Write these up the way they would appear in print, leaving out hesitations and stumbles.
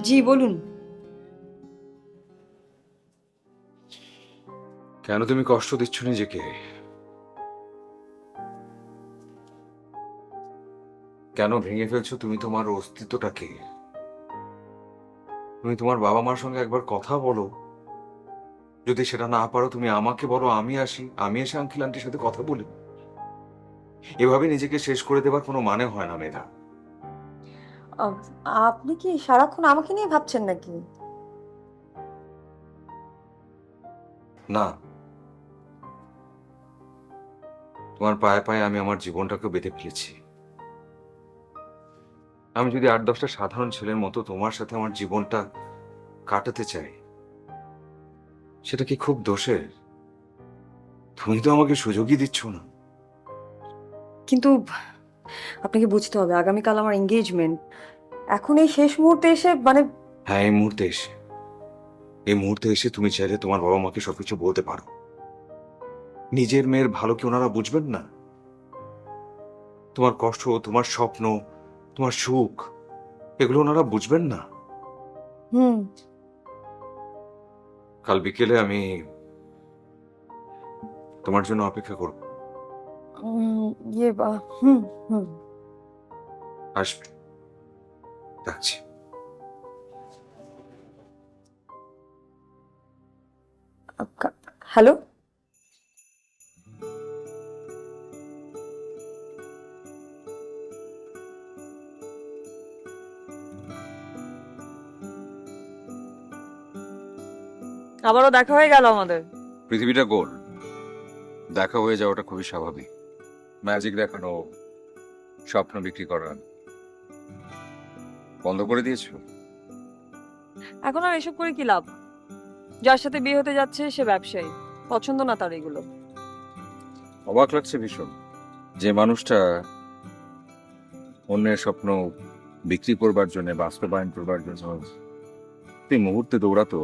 জি বলুন। কেন তুমি কষ্ট দিচ্ছ নিজেকে? কেন ভেঙে ফেলছো তুমি তোমার অস্তিত্বটাকে? তুমি তোমার বাবা মার সঙ্গে একবার কথা বলো। যদি সেটা না পারো তুমি আমাকে বলো, আমি এসে আঙ্কেল আন্টির সাথে কথা বলি। এভাবে নিজেকে শেষ করে দেবার কোনো মানে হয় না মেধা। আহ, আপনি কি সারাক্ষণ আমাকে নিয়ে ভাবছেন নাকি? না, তোমার পায়ে পায়ে আমি আমার জীবনটাকে বেঁধে ফেলেছি। আমি যদি 8-10টা সাধারণ ছেলের মতো তোমার সাথে আমার জীবনটা কাটাতে চাই, সেটা কি খুব দোষের? তুমি তো আমাকে সুযোগই দিচ্ছ না। কিন্তু আপনাকে বুঝতে হবে আগামীকাল আমার এঙ্গেজমেন্ট। এখন এই শেষ মুহূর্তে এসে মানে হ্যাঁ, এই মুহূর্তে এসে তুমি চাইলে তোমার বাবা মাকে সবকিছু বলতে পারো। নিজের মেয়ের ভালো কি ওনারা বুঝবেন না? তোমার কষ্ট, তোমার স্বপ্ন, তোমার সুখ, এগুলো ওনারা বুঝবেন না? হুম। কাল বিকেলে আমি তোমার জন্য অপেক্ষা করব। ইয়ে হুম হুম। আসবে, রাখছি। হ্যালো। আবারও দেখা হয়ে গেল আমাদের। পৃথিবীটা গোল, দেখা হয়ে যাওয়াটা খুবই স্বাভাবিক। ম্যাজিক দেখানো, স্বপ্ন বিক্রি করা বন্ধ করে দিয়েছো? এখন আর এসব করে কি লাভ? যার সাথে বিয়ে হতে যাচ্ছে সে ব্যবসায়ী, পছন্দ না তার এগুলো। অবাক লাগছে ভীষণ, যে মানুষটা অন্যের স্বপ্ন বিক্রি করবার জন্য, বাস্তবায়ন করবার জন্য প্রতি মুহূর্তে দৌড়াতো,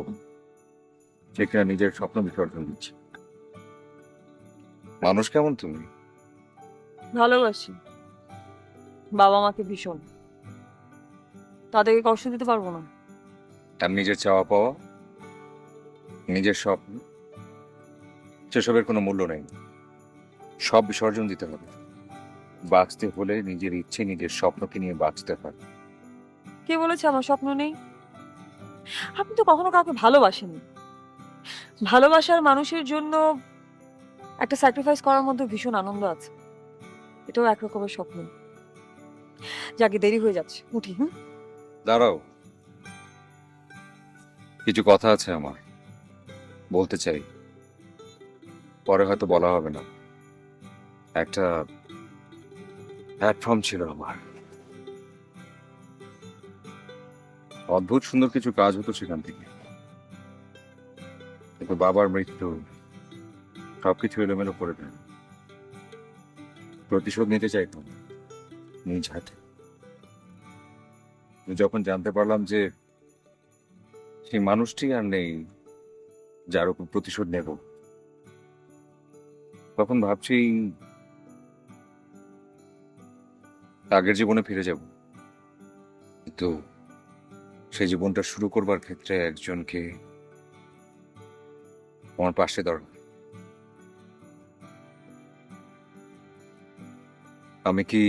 সেখানে নিজের স্বপ্ন বিসর্জন দিচ্ছে। মানুষ কেমন তুমি? ভালোবাসি বাবা মাকে ভীষণ, তাদেরকে কষ্ট দিতে পারবো না। আর নিজের চাওয়া পাওয়া, নিজের স্বপ্ন, সেসবের কোনো মূল্য নেই। সব বিসর্জন দিতে হবে। বাঁচতে হলে নিজের ইচ্ছে, নিজের স্বপ্নকে নিয়ে বাঁচতে হয়। কে বলেছে আমার স্বপ্ন নেই? আপনি তো কখনো কাউকে ভালোবাসেননি। ভালোবাসার মানুষের জন্য একটা স্যাক্রিফাইস করার মধ্যে ভীষণ আনন্দ আছে। এটাও এক রকমের স্বপ্ন। যাকে দেরি হয়ে যাচ্ছে, উঠি। হুম। দাঁড়াও, কিছু কথা আছে আমার, বলতে চাই। পরে হয়তো বলা হবে না। একটা প্ল্যাটফর্ম ছিল আমার, অদ্ভুত সুন্দর কিছু কাজ হতো সেখান থেকে। কিন্তু বাবার মৃত্যু সবকিছু এলোমেলো করে দেয়। প্রতিশোধ নিতে চাইতাম নিজ হাতে। কিন্তু যখন জানতে পারলাম যে সেই মানুষটি আর নেই যার উপর প্রতিশোধ নেব, তখন ভাবছি আগের জীবনে ফিরে যাব। কিন্তু সেই জীবনটা শুরু করবার ক্ষেত্রে একজনকে আমার পাশে দরকার। আমি কি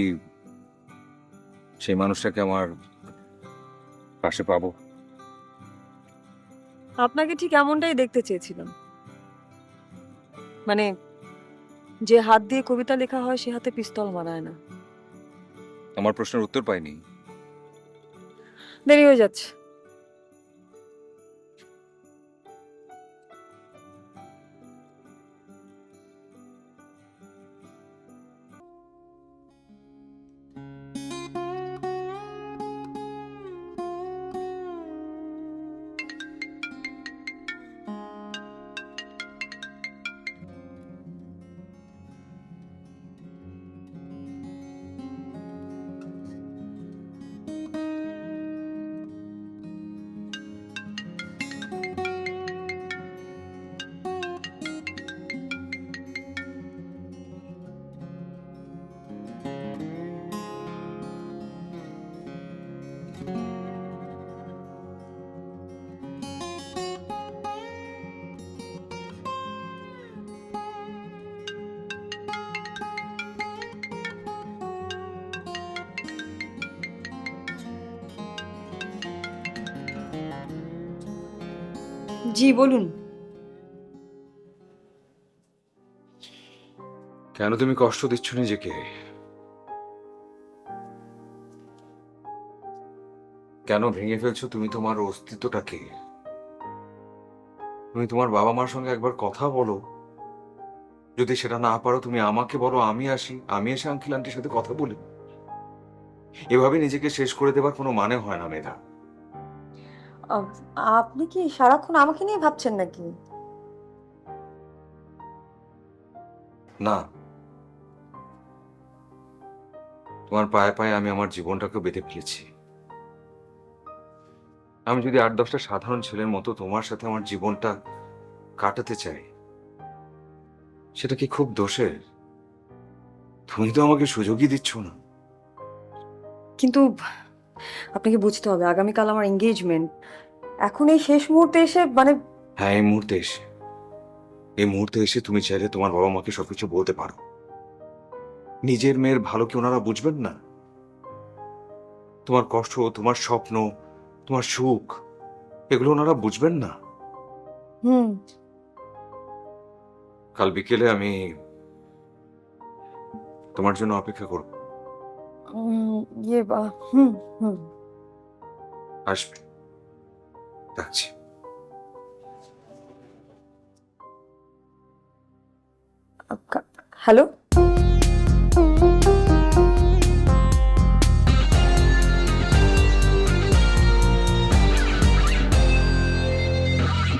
সেই মানুষটাকে আমার পাশে পাবো? আপনাকে ঠিক এমনটাই দেখতে চেয়েছিলাম। মানে, যে হাত দিয়ে কবিতা লেখা হয় সে হাতে পিস্তল মানায় না। আমার প্রশ্নের উত্তর পাইনি। দেরি হয়ে যাচ্ছে। জি বলুন। কেন তুমি কষ্ট দিচ্ছ নিজেকে? কেন ভেঙে ফেলছো তুমি তোমার অস্তিত্বটাকে? তুমি তোমার বাবা মার সঙ্গে একবার কথা বলো। যদি সেটা না পারো তুমি আমাকে বলো, আমি এসে আঙ্কেল আন্টির সাথে কথা বলি। এভাবে নিজেকে শেষ করে দেবার কোনো মানে হয় না মেধা। আপনি কি সারাক্ষণ আমাকে নিয়ে ভাবছেন নাকি? না, তোমার পায়ে পায়ে আমি আমার জীবনটাকে বেঁধে ফেলেছি। আমি যদি 8-10টা সাধারণ ছেলের মতো তোমার সাথে আমার জীবনটা কাটাতে চাই, সেটা কি খুব দোষের? তুমি তো আমাকে সুযোগই দিচ্ছ না। কিন্তু আপনাকে বুঝতে হবে আগামীকাল আমার এঙ্গেজমেন্ট। এখন এই শেষ মুহূর্তে এসে হ্যাঁ, এই মুহূর্তে এসে তুমি চাইলে তোমার বাবা মাকে সবকিছু বলতে পারো। নিজের মেয়ের ভালো কি ওনারা বুঝবেন না? তোমার কষ্ট, তোমার স্বপ্ন, তোমার সুখ, এগুলো ওনারা বুঝবেন না? হুম। কাল বিকেলে আমি তোমার জন্য অপেক্ষা করব। উম, হুম হুম। আসবে, রাখছি। হ্যালো।